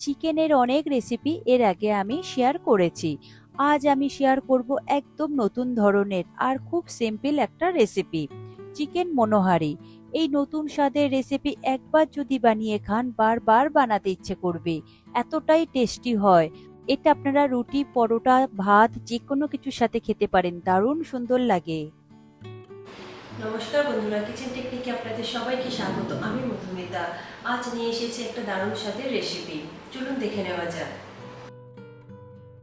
চিকেনের অনেক রেসিপি এর আগে আমি শেয়ার করেছি। আজ আমি শেয়ার করব একদম নতুন ধরনের আর খুব সিম্পল একটা রেসিপি, চিকেন মনোহারি। এই নতুন স্বাদের রেসিপি একবার যদি বানিয়ে খান বারবার বানাতে ইচ্ছে করবে, এতটাই টেস্টি হয়। এটা আপনারা রুটি, পরোটা, ভাত যে কোনো কিছুর সাথে খেতে পারেন, দারুণ সুন্দর লাগে। নমস্কার বন্ধুরা, কিচেন টেকনিকে আপনাদের সবাইকে স্বাগত। আমি মধুমিতা। আজ নিয়ে এসেছি একটা দারুণ স্বাদের রেসিপি। চলুন দেখে নেওয়া যাক।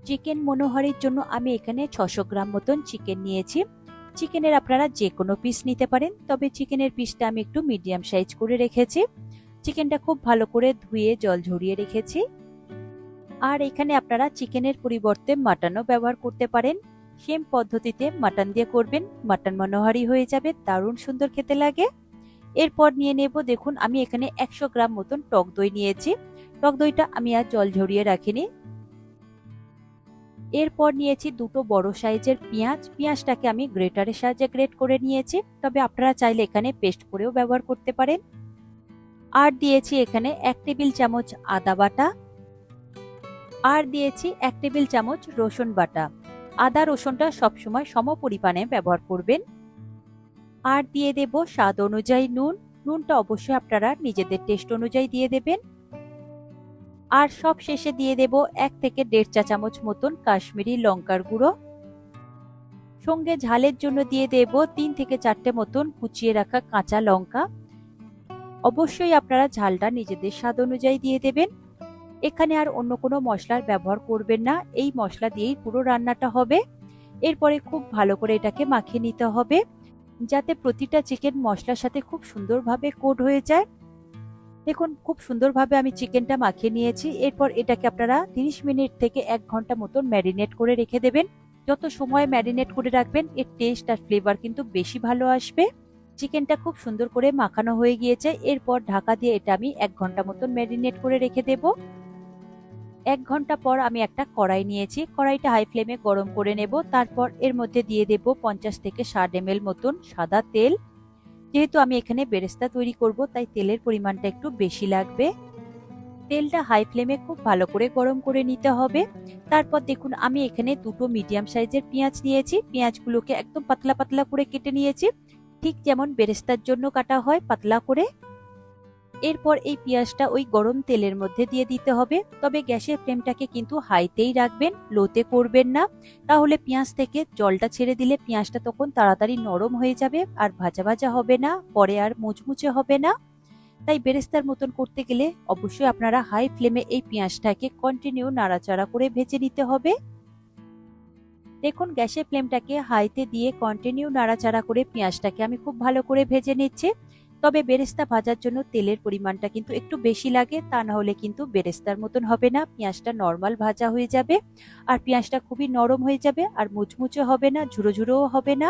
চিকেন মনোহারির জন্য আমি এখানে 600 গ্রাম মতন চিকেন নিয়েছি। চিকেনের আপনারা যে কোনো পিস নিতে পারেন, তবে চিকেনের পিসটা আমি একটু মিডিয়াম সাইজ করে রেখেছি। চিকেনটা খুব ভালো করে ধুয়ে জল ঝরিয়ে রেখেছি। আর এখানে আপনারা চিকেনের পরিবর্তে মাটনও ব্যবহার করতে পারেন। সেম পদ্ধতিতে মাটন দিয়ে করবেন, মাটন মনোহারি হয়ে যাবে, দারুণ সুন্দর খেতে লাগে। এরপর নিয়ে নেব, দেখুন আমি এখানে 100 গ্রাম মতন টক দই নিয়েছি। টক দইটা আমি আর জল ঝরিয়ে রাখিনি। এরপর নিয়েছি দুটো বড় সাইজের পেঁয়াজ। পেঁয়াজটাকে আমি গ্রেটারের সাহায্যে গ্রেট করে নিয়েছি, তবে আপনারা চাইলে এখানে পেস্ট করেও ব্যবহার করতে পারেন। আর দিয়েছি এখানে 1 টেবিল চামচ আদা বাটা। আর দিয়েছি 1 টেবিল চামচ রসুন বাটা। আদা রসুনটা সবসময় সম পরিমাণে ব্যবহার করবেন। আর দিয়ে দেব স্বাদ অনুযায়ী নুন। নুনটা অবশ্যই আপনারা নিজেদের টেস্ট অনুযায়ী দিয়ে দেবেন। আর সব শেষে দিয়ে দেব 1 থেকে 1.5 চা চামচ মতন কাশ্মীরি লঙ্কার গুঁড়ো। সঙ্গে ঝালের জন্য দিয়ে দেব 3 থেকে 4টে মতন কুচিয়ে রাখা কাঁচা লঙ্কা। অবশ্যই আপনারা ঝালটা নিজেদের স্বাদ অনুযায়ী দিয়ে দেবেন। এখানে আর অন্য কোনো মশলার ব্যবহার করবেন না, এই মশলা দিয়েই পুরো রান্নাটা হবে। এরপরে খুব ভালো করে এটাকে মাখিয়ে নিতে হবে, যাতে প্রতিটা চিকেন মশলার সাথে খুব সুন্দরভাবে কোট হয়ে যায়। দেখুন খুব সুন্দরভাবে আমি চিকেনটা মাখিয়ে নিয়েছি। এরপর এটাকে আপনারা 30 মিনিট থেকে 1 ঘন্টা মতন ম্যারিনেট করে রেখে দেবেন। যত সময় ম্যারিনেট করে রাখবেন এর টেস্ট আর ফ্লেভার কিন্তু বেশি ভালো আসবে। চিকেনটা খুব সুন্দর করে মাখানো হয়ে গিয়েছে। এরপর ঢাকা দিয়ে এটা আমি 1 ঘন্টা মতন ম্যারিনেট করে রেখে দেব। 1 ঘন্টা পর আমি একটা কড়াই নিয়েছি, কড়াইটা হাই ফ্লেমে গরম করে নেব। তারপর এর মধ্যে দিয়ে দেব 50 থেকে 60 ml মতন সাদা তেল। যেহেতু আমি এখানে বেরেস্তা তৈরি করব, তাই তেলের পরিমাণটা একটু বেশি লাগবে। তেলটা হাই ফ্লেমে খুব ভালো করে গরম করে নিতে হবে। তারপর দেখুন আমি এখানে দুটো মিডিয়াম সাইজের পেঁয়াজ নিয়েছি। পেঁয়াজগুলোকে একদম পাতলা পাতলা করে কেটে নিয়েছি, ঠিক যেমন বেরেস্তার জন্য কাটা হয় পাতলা করে। এরপর এই পেঁয়াজটা ওই গরম তেলের মধ্যে দিয়ে দিতে হবে, তবে গ্যাসের ফ্লেমটাকে কিন্তু হাইতেই রাখবেন, লোতে করবেন না। তাহলে পেঁয়াজ থেকে জলটা ছেড়ে দিলে পেঁয়াজটা তখন তাড়াতাড়ি নরম হয়ে যাবে আর ভাজা ভাজা হবে না, পরে আর মুচমুচে হবে না। তাই বেরেস্তার মতন করতে গেলে অবশ্যই আপনারা হাই ফ্লেমে এই পেঁয়াজটাকে কন্টিনিউ নাড়াচাড়া করে ভেজে নিতে হবে। দেখুন গ্যাসের ফ্লেমটাকে হাইতে দিয়ে কন্টিনিউ নাড়াচাড়া করে পেঁয়াজটাকে আমি খুব ভালো করে ভেজে নিচ্ছি। তবে বেরেস্তা ভাজার জন্য তেলের পরিমাণটা কিন্তু একটু বেশি লাগে, তা না হলে কিন্তু বেরেস্তার মতন হবে না, পেঁয়াজটা নর্মাল ভাজা হয়ে যাবে আর পেঁয়াজটা খুবই নরম হয়ে যাবে আর মুচমুচে হবে না, ঝুরো ঝুরোও হবে না।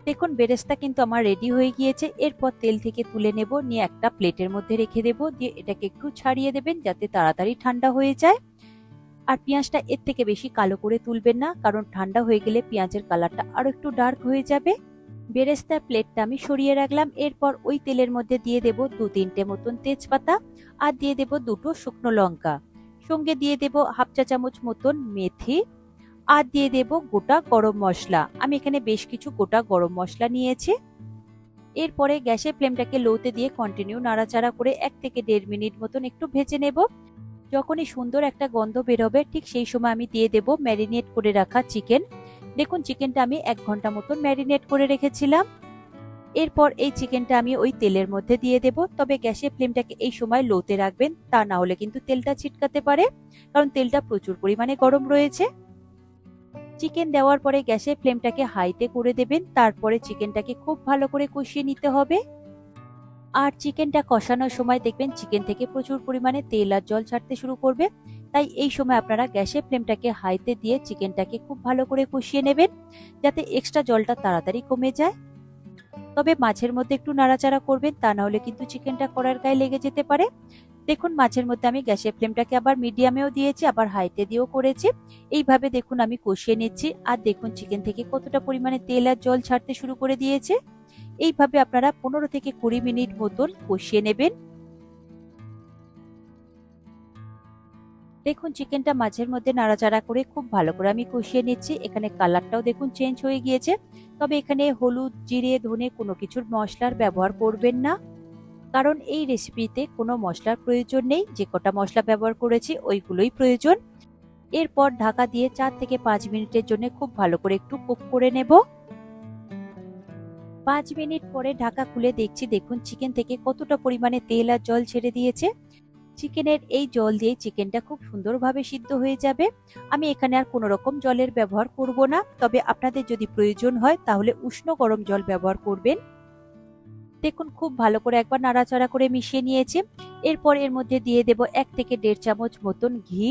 দেখুন বেরেস্তা কিন্তু আমার রেডি হয়ে গিয়েছে। এরপর তেল থেকে তুলে নেব, নিয়ে একটা প্লেটের মধ্যে রেখে দেব, দিয়ে এটাকে একটু ছাড়িয়ে দেবেন যাতে তাড়াতাড়ি ঠান্ডা হয়ে যায়। আর পেঁয়াজটা এর থেকে বেশি কালো করে তুলবেন না, কারণ ঠান্ডা হয়ে গেলে পেঁয়াজের কালারটা আরো একটু ডার্ক হয়ে যাবে। বেরেস্তার প্লেটটা আমি সরিয়ে রাখলাম। এরপর ওই তেলের মধ্যে দিয়ে দেব 2-3টে মতন তেজপাতা, আর দিয়ে দেব দুটো শুকনো লঙ্কা। সঙ্গে দিয়ে দেব হাফ চা চামচ মতন মেথি, আর দিয়ে দেব গোটা গরম মশলা। আমি এখানে বেশ কিছু গোটা গরম মশলা নিয়েছি। এরপরে গ্যাসের ফ্লেমটাকে লোতে দিয়ে কন্টিনিউ নাড়াচাড়া করে 1 থেকে 1.5 মিনিট মতন একটু ভেজে নেব। যখনই সুন্দর একটা গন্ধ বেরোবে ঠিক সেই সময় আমি দিয়ে দেব ম্যারিনেট করে রাখা চিকেন। দেখুন চিকেনটা আমি 1 ঘন্টা মতন ম্যারিনেট করে রেখেছিলাম। এরপর এই চিকেনটা আমি ওই তেলের মধ্যে দিয়ে দেব, তবে গ্যাসের ফ্লেমটাকে এই সময় লোতে রাখবেন, তা না হলে কিন্তু তেলটা ছিটকাতে পারে, কারণ তেলটা প্রচুর পরিমাণে গরম রয়েছে। চিকেন দেওয়ার পরে গ্যাসের ফ্লেমটাকে হাইতে করে দেবেন। তারপরে চিকেনটাকে খুব ভালো করে কষিয়ে নিতে হবে। আর চিকেনটা কষানোর সময় দেখবেন চিকেন থেকে প্রচুর পরিমাণে তেল আর জল ছাড়তে শুরু করবে। তাই এই সময় আপনারা গ্যাসের ফ্লেমটাকে হাইতে দিয়ে চিকেনটাকে খুব ভালো করে কষিয়ে নেবেন, যাতে এক্সট্রা জলটা তাড়াতাড়ি কমে যায়। তবে মাছের মধ্যে একটু নাড়াচাড়া করবেন, তা না হলে কিন্তু চিকেনটা কড়ার গায়ে লেগে যেতে পারে। দেখুন মাছের মধ্যে আমি গ্যাসের ফ্লেমটাকে আবার মিডিয়ামেও দিয়েছি, আবার হাইতে দিয়েও করেছি। এইভাবে দেখুন আমি কষিয়ে নিচ্ছি। আর দেখুন চিকেন থেকে কতটা পরিমাণে তেল আর জল ছাড়তে শুরু করে দিয়েছে। এইভাবে আপনারা 15 থেকে 20 মিনিট মতন কষিয়ে নেবেন। দেখুন চিকেনটা মাঝের মধ্যে নাড়াচাড়া করে খুব ভালো করে আমি কষিয়ে নিচ্ছি। এখানে কালারটাও দেখুন চেঞ্জ হয়ে গিয়েছে। তবে এখানে হলুদ, জিরে, ধনে কোনো কিছুর মশলার ব্যবহার করবেন না, কারণ এই রেসিপিতে কোনো মশলার প্রয়োজন নেই। যে কটা মশলা ব্যবহার করেছি ওইগুলোই প্রয়োজন। এরপর ঢাকা দিয়ে 4 থেকে 5 মিনিটের জন্য খুব ভালো করে একটু কুক করে নেব। 5 মিনিট পরে ঢাকা খুলে দেখছি, দেখুন চিকেন থেকে কতটা পরিমাণে তেল আর জল ছেড়ে দিয়েছে। চিকেনের এই জল দিয়ে চিকেনটা খুব সুন্দরভাবে সিদ্ধ হয়ে যাবে। আমি এখানে আর কোনো রকম জলের ব্যবহার করব না, তবে আপনাদের যদি প্রয়োজন হয় তাহলে উষ্ণ গরম জল ব্যবহার করবেন। দেখুন খুব ভালো করে একবার নাড়াচাড়া করে মিশিয়ে নিয়েছি। এরপর এর মধ্যে দিয়ে দেব 1 থেকে 1.5 চামচ মতন ঘি।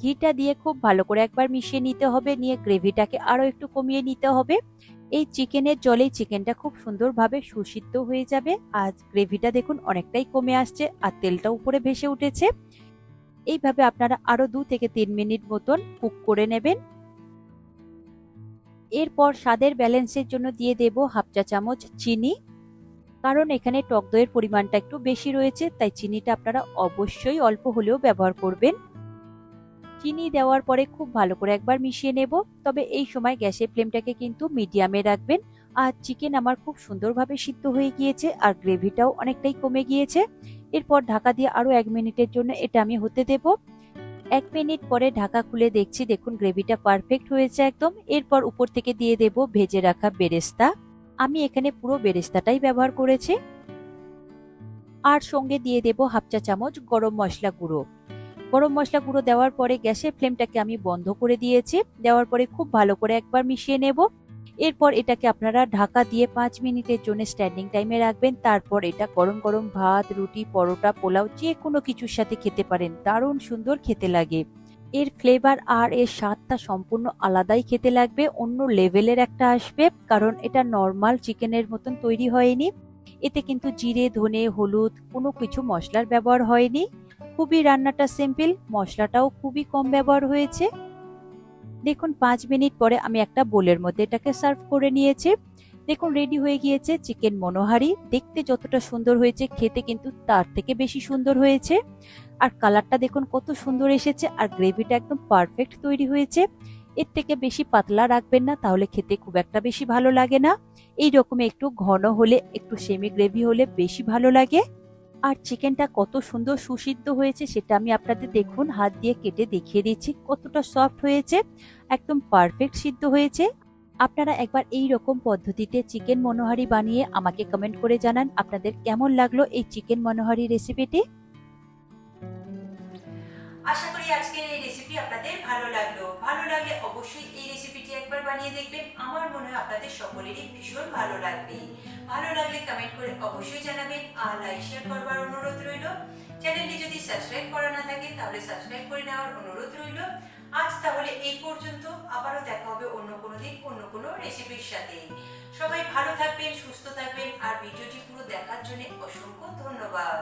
ঘিটা দিয়ে খুব ভালো করে একবার মিশিয়ে নিতে হবে, নিয়ে গ্রেভিটাকে আরো একটু কমিয়ে নিতে হবে। এই চিকেনের জলেই চিকেনটা খুব সুন্দরভাবে সুসিদ্ধ হয়ে যাবে। আর গ্রেভিটা দেখুন অনেকটাই কমে আসছে আর তেলটা উপরে ভেসে উঠেছে। এইভাবে আপনারা আরো 2 থেকে 3 মিনিট মতন কুক করে নেবেন। এরপর স্বাদের ব্যালেন্সের জন্য দিয়ে দেব 1/2 চা চামচ চিনি, কারণ এখানে টক দইয়ের পরিমাণটা একটু বেশি রয়েছে, তাই চিনিটা আপনারা অবশ্যই অল্প হলেও ব্যবহার করবেন। চিনি দেওয়ার পরে খুব ভালো করে একবার মিশিয়ে নেব। তবে এই সময় গ্যাসের ফ্লেমটাকে কিন্তু মিডিয়ামে রাখবেন। আর চিকেন আমার খুব সুন্দরভাবে সিদ্ধ হয়ে গিয়েছে আর গ্রেভিটাও অনেকটাই কমে গিয়েছে। এরপর ঢাকা দিয়ে আরো 1 মিনিটের জন্য এটা আমি হতে দেব। 1 মিনিট পরে ঢাকা খুলে দেখছি, দেখুন গ্রেভিটা পারফেক্ট হয়েছে একদম। এরপর উপর থেকে দিয়ে দেব ভেজে রাখা বেরেস্তা। আমি এখানে পুরো বেরেস্তাটাই ব্যবহার করেছি। আর সঙ্গে দিয়ে দেব 1/2 চা চামচ গরম মশলা গুঁড়ো। গরম মশলা গুঁড়ো দেওয়ার পরে গ্যাসের ফ্লেমটাকে আমি বন্ধ করে দিয়েছি। দেওয়ার পরে খুব ভালো করে একবার মিশিয়ে নেব। এরপর এটাকে আপনারা ঢাকা দিয়ে 5 মিনিটের জন্য স্ট্যান্ডিং টাইমে রাখবেন। তারপর এটা গরম গরম ভাত, রুটি, পরোটা, পোলাও যে কোনো কিছুর সাথে খেতে পারেন। দারুণ সুন্দর খেতে লাগে। এর ফ্লেভার আর এর স্বাদটা সম্পূর্ণ আলাদাই খেতে লাগবে, অন্য লেভেলের একটা আসবে, কারণ এটা নর্মাল চিকেনের মতন তৈরি হয়নি। এতে কিন্তু জিরে, ধনে, হলুদ কোনো কিছু মশলার ব্যবহার হয়নি। খুবই রান্নাটা সিম্পল, মশলাটাও খুবই কম ব্যবহার হয়েছে। দেখুন 5 মিনিট পরে আমি একটা বোলের মধ্যে এটাকে সার্ভ করে নিয়েছি। দেখুন রেডি হয়ে গিয়েছে চিকেন মনোহারি। দেখতে যতটা সুন্দর হয়েছে খেতে কিন্তু তার থেকে বেশি সুন্দর হয়েছে। আর কালারটা দেখুন কত সুন্দর এসেছে আর গ্রেভিটা একদম পারফেক্ট তৈরি হয়েছে। এর থেকে বেশি পাতলা রাখবেন না, তাহলে খেতে খুব একটা বেশি ভালো লাগে না। এই রকম একটু ঘন হলে, একটু সেমি গ্রেভি হলে বেশি ভালো লাগে। আর চিকেনটা কত সুন্দর সুসিদ্ধ হয়েছে সেটা আমি আপনাদের দেখুন হাত দিয়ে কেটে দেখিয়ে দিচ্ছি কতটা সফট হয়েছে, একদম পারফেক্ট সিদ্ধ হয়েছে। আপনারা একবার এই রকম পদ্ধতিতে চিকেন মনোহারি বানিয়ে আমাকে কমেন্ট করে জানান আপনাদের কেমন লাগলো এই চিকেন মনোহারি রেসিপিটি। আশা করি আজকের এই রেসিপি আপনাদের ভালো লাগলো। ভালো লাগলে অবশ্যই এই রেসিপিটি একবার বানিয়ে দেখবেন। আমার মনে হয় আপনাদের সকলেরই ভীষণ ভালো লাগবে। ভালো লাগলে কমেন্ট করে অবশ্যই জানাবেন আর লাইক শেয়ার করবার অনুরোধ রইল। চ্যানেলটি যদি সাবস্ক্রাইব করা না থাকে তাহলে সাবস্ক্রাইব করে নেওয়ার অনুরোধ রইল। আজ তাহলে এই পর্যন্ত, আবারও দেখা হবে অন্য কোনো দিন অন্য কোনো রেসিপির সাথে। সবাই ভালো থাকবেন, সুস্থ থাকবেন আর ভিডিওটি পুরো দেখার জন্য অসংখ্য ধন্যবাদ।